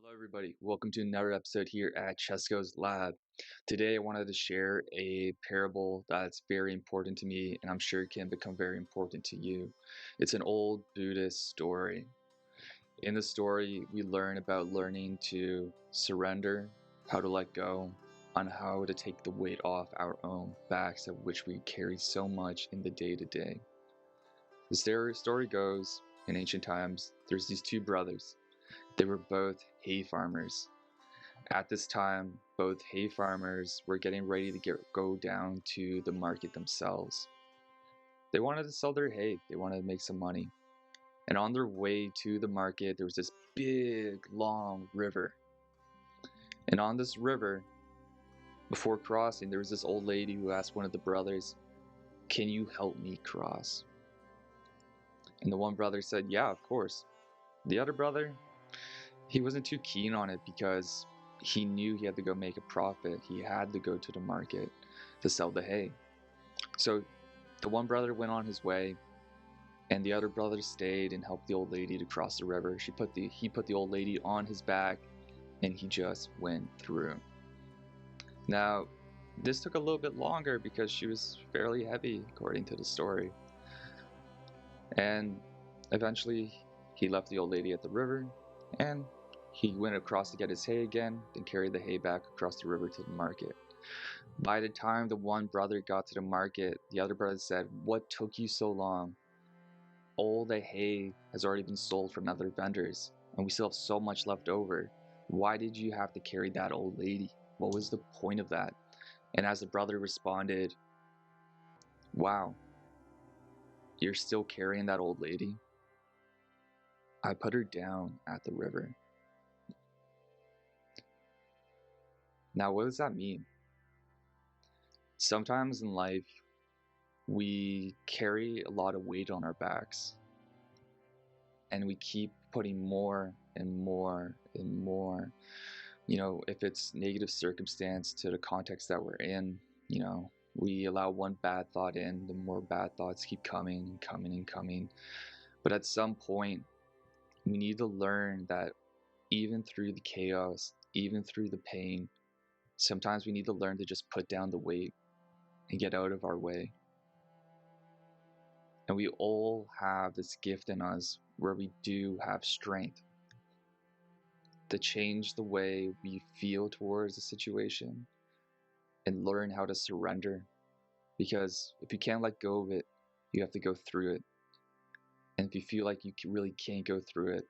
Hello, everybody. Welcome to another episode here at Chesko's Lab. Today, I wanted to share a parable that's very important to me, and I'm sure it can become very important to you. It's an old Buddhist story. In the story, we learn about learning to surrender, how to let go, on how to take the weight off our own backs, of which we carry so much in the day to day. The story goes, in ancient times, there's these two brothers. They were both hay farmers. At this time, both hay farmers were getting ready to go down to the market themselves. They wanted to sell their hay, they wanted to make some money. And on their way to the market, there was this big, long river. And on this river, before crossing, there was this old lady who asked one of the brothers, "Can you help me cross?" And the one brother said, "Yeah, of course." The other brother, he wasn't too keen on it because he knew he had to go make a profit. He had to go to the market to sell the hay. So the one brother went on his way, and the other brother stayed and helped the old lady to cross the river. He put the old lady on his back, and he just went through. Now, this took a little bit longer because she was fairly heavy, according to the story. And eventually, he left the old lady at the river, and he went across to get his hay again, then carried the hay back across the river to the market. By the time the one brother got to the market, the other brother said, "What took you so long? All the hay has already been sold from other vendors, and we still have so much left over. Why did you have to carry that old lady? What was the point of that?" And as the brother responded, "Wow, you're still carrying that old lady? I put her down at the river." Now, what does that mean? Sometimes in life, we carry a lot of weight on our backs, and we keep putting more and more and more. If it's negative circumstance to the context that we're in, we allow one bad thought in, the more bad thoughts keep coming and coming and coming. But at some point, we need to learn that even through the chaos, even through the pain, sometimes we need to learn to just put down the weight and get out of our way. And we all have this gift in us where we do have strength to change the way we feel towards a situation and learn how to surrender. Because if you can't let go of it, you have to go through it. And if you feel like you really can't go through it,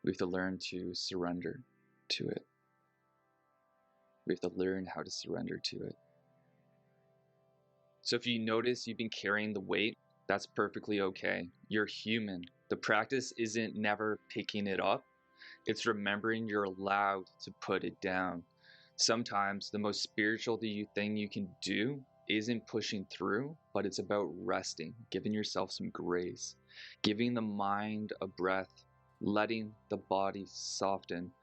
we have to learn to surrender to it. We have to learn how to surrender to it. So if you notice you've been carrying the weight, that's perfectly okay. You're human. The practice isn't never picking it up. It's remembering you're allowed to put it down. Sometimes the most spiritual thing you can do isn't pushing through, but it's about resting, giving yourself some grace, giving the mind a breath, letting the body soften.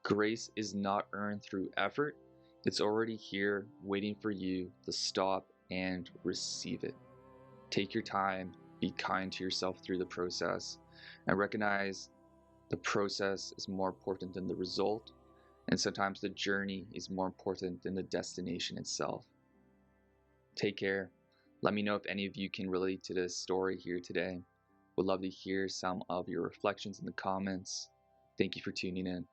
Grace is not earned through effort. It's already here waiting for you to stop and receive it. Take your time, be kind to yourself through the process, and recognize the process is more important than the result, and sometimes the journey is more important than the destination itself. Take care. Let me know if any of you can relate to this story here today. Would love to hear some of your reflections in the comments. Thank you for tuning in.